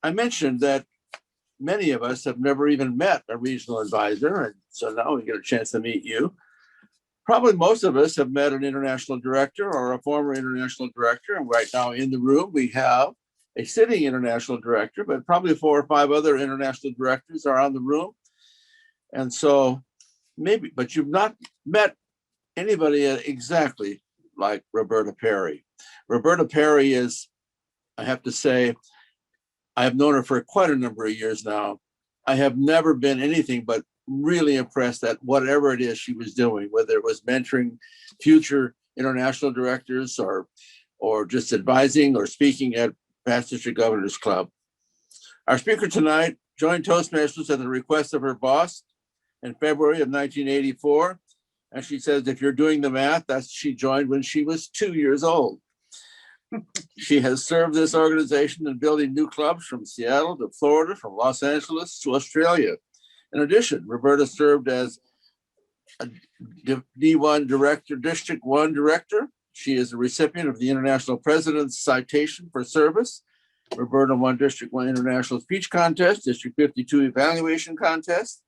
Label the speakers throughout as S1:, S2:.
S1: I mentioned that many of us have never even met a regional advisor, and so now we get a chance to meet you. Probably most of us have met an international director or a former international director, and right now in the room we have a sitting international director, but probably 4 or 5 other international directors are on the room. And so maybe, but you've not met anybody exactly like Roberta Perry. Roberta Perry is, I have to say, I have known her for quite a number of years now. I have never been anything but really impressed at whatever it is she was doing, whether it was mentoring future international directors or just advising or speaking at Past District Governors Club. Our speaker tonight joined Toastmasters at the request of her boss in February of 1984. And she says, if you're doing the math, she joined when she was 2 years old. She has served this organization in building new clubs from Seattle to Florida, from Los Angeles to Australia. In addition, Roberta served as a D1 director, District 1 director. She is a recipient of the International President's Citation for Service. Roberta won District 1 International Speech Contest, District 52 Evaluation Contest.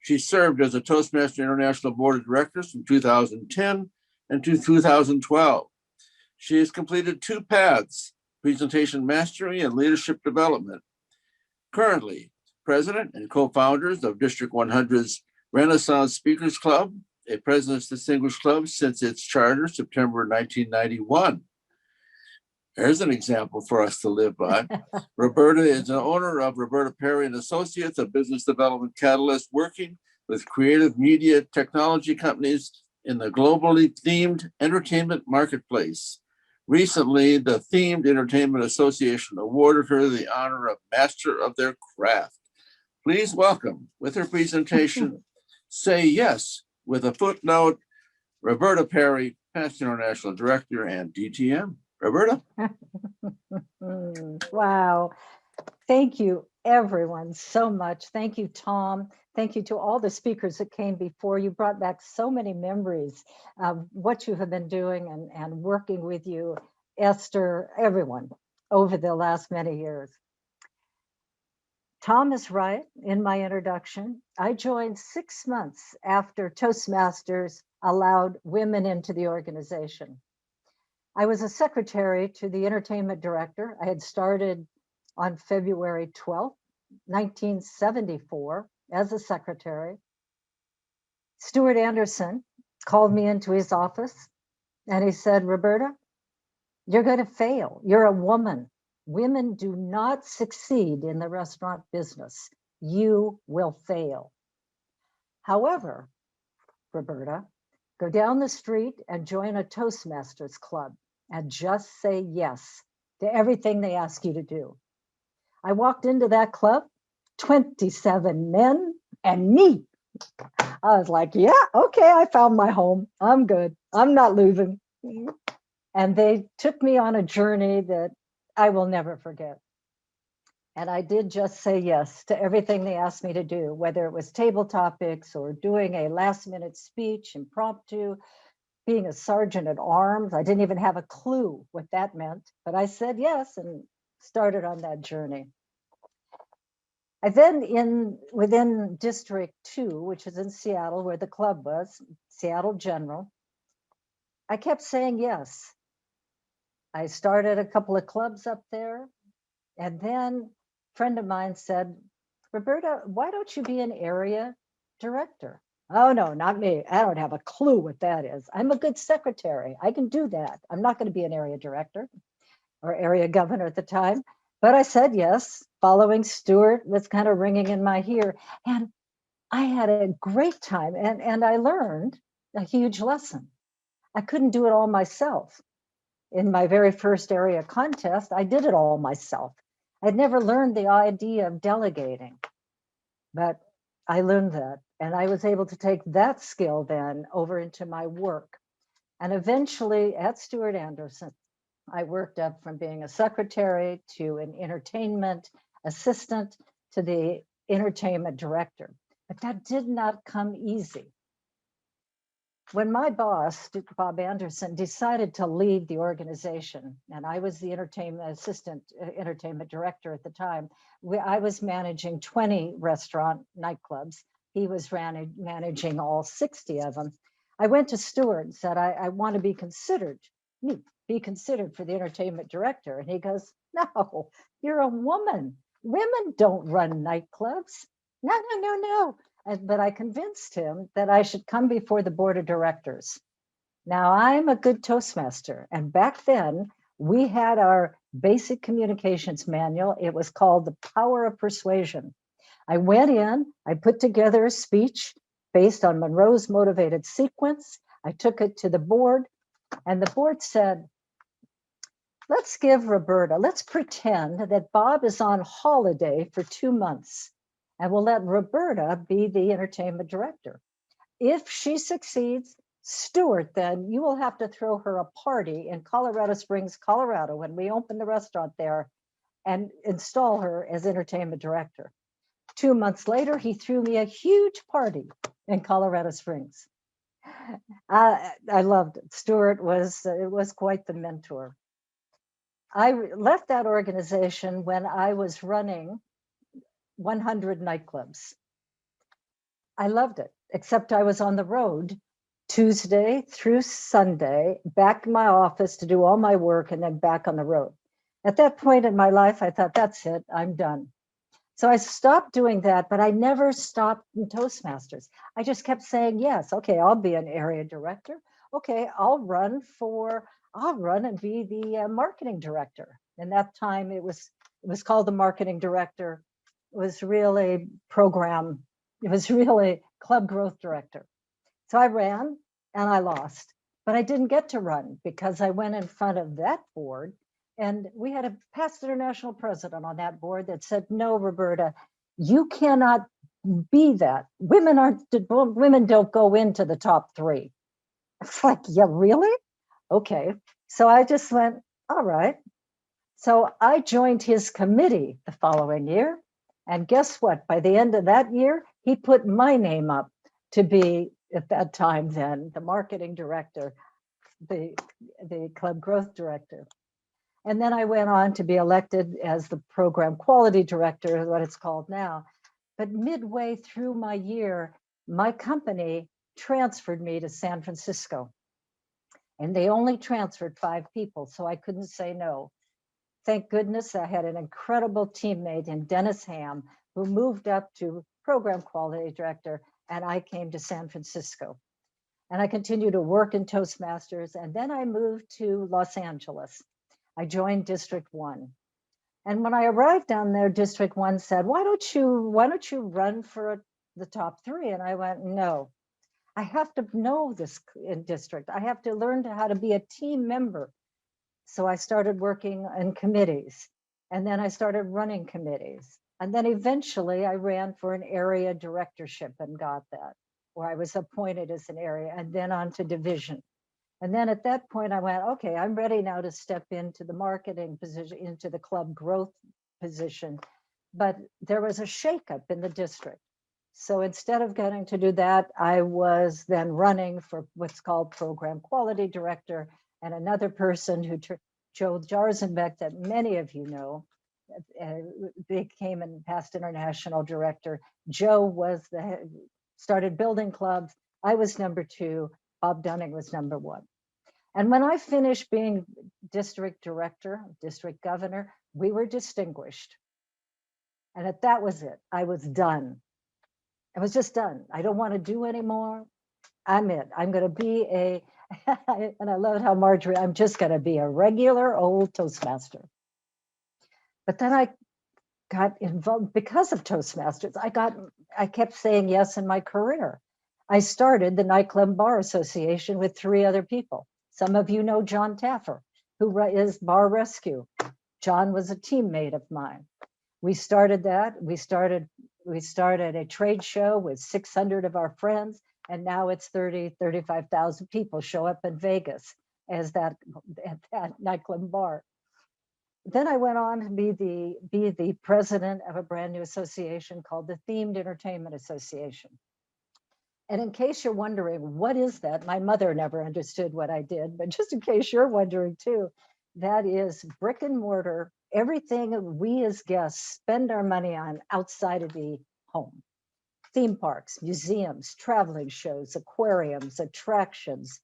S1: She served as a Toastmaster International Board of Directors from 2010 and to 2012. She has completed 2 paths, Presentation Mastery and Leadership Development. Currently, President and co-founders of District 100's Renaissance Speakers Club, a President's Distinguished Club since its charter, September 1991. There's an example for us to live by. Roberta is an owner of Roberta Perry and Associates, a business development catalyst working with creative media technology companies in the globally themed entertainment marketplace. Recently, the Themed Entertainment Association awarded her the honor of Master of their Craft. Please welcome, with her presentation, Say Yes with a Footnote, Roberta Perry, past international director and DTM. Roberta?
S2: Wow. Thank you, everyone, so much. Thank you, Tom. Thank you to all the speakers that came before. You brought back so many memories of what you have been doing and working with you, Esther, everyone, over the last many years. Tom is right in my introduction. I joined 6 months after Toastmasters allowed women into the organization. I was a secretary to the entertainment director. I had started on February 12th, 1974 as a secretary. Stuart Anderson called me into his office and he said, Roberta, you're going to fail. You're a woman. Women do not succeed in the restaurant business. You will fail. However, Roberta, go down the street and join a Toastmasters club and just say yes to everything they ask you to do. I walked into that club, 27 men and me. I was like, yeah, okay, I found my home. I'm good. I'm not losing. And they took me on a journey that I will never forget. And I did just say yes to everything they asked me to do, whether it was table topics or doing a last minute speech, impromptu, being a sergeant at arms. I didn't even have a clue what that meant, but I said yes and started on that journey. I then within District 2, which is in Seattle, where the club was, Seattle General, I kept saying yes. I started a couple of clubs up there, and then a friend of mine said, Roberta, why don't you be an area director? Oh, no, not me. I don't have a clue what that is. I'm a good secretary. I can do that. I'm not going to be an area director or area governor at the time. But I said yes. Following Stuart was kind of ringing in my ear. And I had a great time. And I learned a huge lesson. I couldn't do it all myself. In my very first area contest, I did it all myself. I'd never learned the idea of delegating. But I learned that. And I was able to take that skill then over into my work. And eventually at Stuart Anderson, I worked up from being a secretary to an entertainment assistant to the entertainment director. But that did not come easy. when my boss, Bob Anderson, decided to leave the organization, and I was the entertainment director at the time, I was managing 20 restaurant nightclubs. He was managing all 60 of them. I went to Stuart and said, I want to be considered for the entertainment director. And he goes, no, you're a woman. Women don't run nightclubs. No. But I convinced him that I should come before the board of directors. Now, I'm a good Toastmaster. And back then, we had our basic communications manual. It was called The Power of Persuasion. I went in, I put together a speech based on Monroe's motivated sequence. I took it to the board, and the board said, let's give Roberta, let's pretend that Bob is on holiday for 2 months. And we'll let Roberta be the entertainment director. If she succeeds, Stuart, then you will have to throw her a party in Colorado Springs, Colorado, when we open the restaurant there, and install her as entertainment director. 2 months later, he threw me a huge party in Colorado Springs. I loved it. Stuart was quite the mentor. I left that organization when I was running 100 nightclubs. I loved it, except I was on the road Tuesday through Sunday, back in my office to do all my work and then back on the road. At that point in my life, I thought, that's it, I'm done. So I stopped doing that, but I never stopped in Toastmasters. I just kept saying, yes, okay, I'll be an area director. Okay, I'll run and be the marketing director. And that time it was called the marketing director. It was really club growth director. So I ran and I lost, but I didn't get to run because I went in front of that board, and we had a past international president on that board that said, no, Roberta, you cannot be that. Women don't go into the top 3. It's like, yeah, really? Okay. So I just went, all right. So I joined his committee the following year. And guess what? By the end of that year, he put my name up to be, at that time then, the marketing director, the club growth director. And then I went on to be elected as the program quality director, what it's called now. But midway through my year, my company transferred me to San Francisco. And they only transferred 5 people, so I couldn't say no. Thank goodness I had an incredible teammate in Dennis Ham, who moved up to program quality director, and I came to San Francisco. And I continued to work in Toastmasters, and then I moved to Los Angeles. I joined District 1. And when I arrived down there, District 1 said, why don't you run for the top 3? And I went, no, I have to know this in district. I have to learn how to be a team member. So I started working in committees, and then I started running committees. And then eventually I ran for an area directorship and got that, where I was appointed as an area, and then on to division. And then at that point I went, okay, I'm ready now to step into the marketing position, into the club growth position. But there was a shakeup in the district. So instead of getting to do that, I was then running for what's called program quality director, and another person who, Joe Jarzenbeck, that many of you know, became a past international director. Joe started building clubs. I was number 2. Bob Dunning was number 1. And when I finished being district director, district governor, we were distinguished. And that was it. I was done. I was just done. I don't want to do anymore. I'm it. I'm going to be and I love how Marjorie, I'm just going to be a regular old Toastmaster. But then I got involved because of Toastmasters. I kept saying yes in my career. I started the Nightclub Bar Association with 3 other people. Some of you know John Taffer, who is Bar Rescue. John was a teammate of mine. We started that. We started a trade show with 600 of our friends, and now it's 35,000 people show up in Vegas at that nightclub bar. Then I went on to be the president of a brand new association called the Themed Entertainment Association. And in case you're wondering, what is that? My mother never understood what I did, but just in case you're wondering too, that is brick and mortar, everything we as guests spend our money on outside of the home. Theme parks, museums, traveling shows, aquariums, attractions,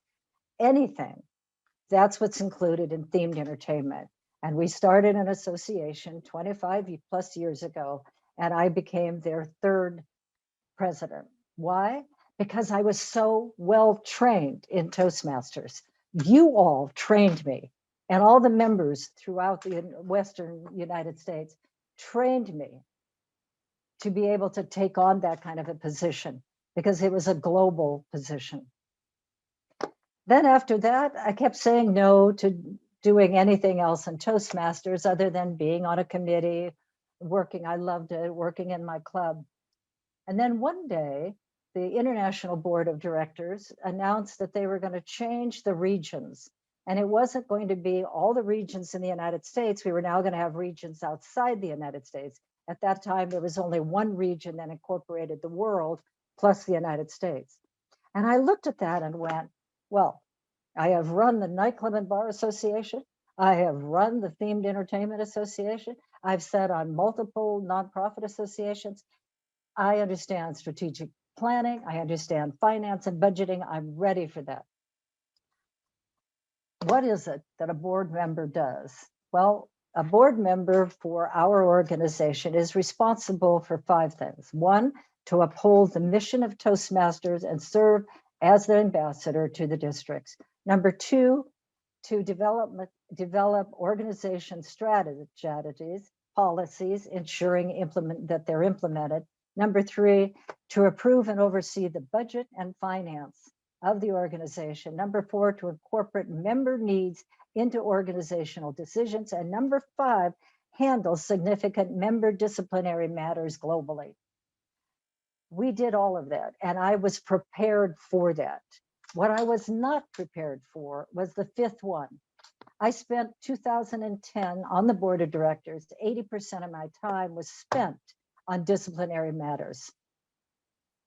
S2: anything. That's what's included in themed entertainment. And we started an association 25 plus years ago, and I became their third president. Why? Because I was so well trained in Toastmasters. You all trained me, and all the members throughout the Western United States trained me to be able to take on that kind of a position because it was a global position. Then after that, I kept saying no to doing anything else in Toastmasters other than being on a committee, working. I loved it, working in my club. And then one day, the International Board of Directors announced that they were going to change the regions. And it wasn't going to be all the regions in the United States. We were now going to have regions outside the United States. At that time, there was only one region that incorporated the world plus the United States. And I looked at that and went, well, I have run the Nightclub and Bar Association. I have run the Themed Entertainment Association. I've sat on multiple nonprofit associations. I understand strategic planning. I understand finance and budgeting. I'm ready for that. What is it that a board member does? Well, a board member for our organization is responsible for 5 things. 1, to uphold the mission of Toastmasters and serve as the ambassador to the districts. Number 2, to develop organization strategies, policies, ensuring that they're implemented. Number 3, to approve and oversee the budget and finance of the organization. Number 4, to incorporate member needs into organizational decisions. And number 5, handle significant member disciplinary matters globally. We did all of that, and I was prepared for that. What I was not prepared for was the 5th one. I spent 2010 on the board of directors. 80% of my time was spent on disciplinary matters.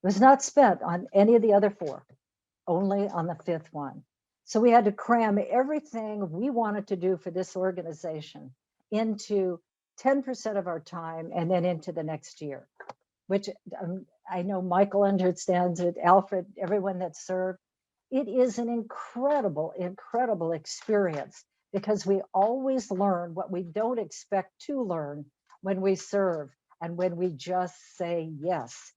S2: It was not spent on any of the other 4, only on the 5th one. So we had to cram everything we wanted to do for this organization into 10% of our time and then into the next year, which I know Michael understands it, Alfred, everyone that served. It is an incredible, incredible experience because we always learn what we don't expect to learn when we serve and when we just say yes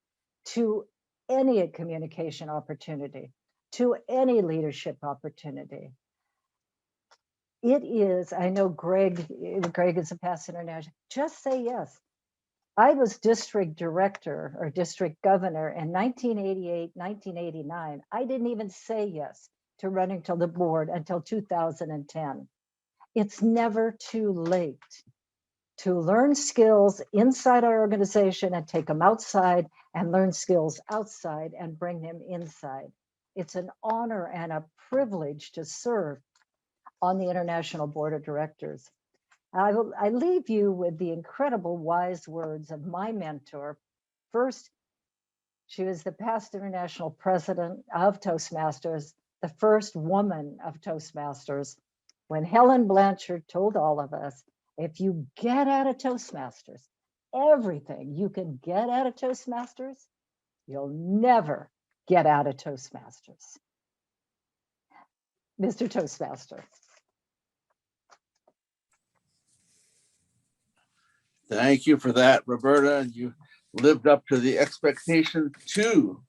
S2: to any communication opportunity, to any leadership opportunity. It is, I know Greg is a past international, just say yes. I was district director or district governor in 1988, 1989. I didn't even say yes to running to the board until 2010. It's never too late to learn skills inside our organization and take them outside and learn skills outside and bring them inside. It's an honor and a privilege to serve on the International Board of Directors. I leave you with the incredible wise words of my mentor. First, she was the past international president of Toastmasters, the first woman of Toastmasters. When Helen Blanchard told all of us, if you get out of Toastmasters, everything you can get out of Toastmasters, you'll never get out of Toastmasters. Mr. Toastmaster.
S1: Thank you for that, Roberta. You lived up to the expectation too.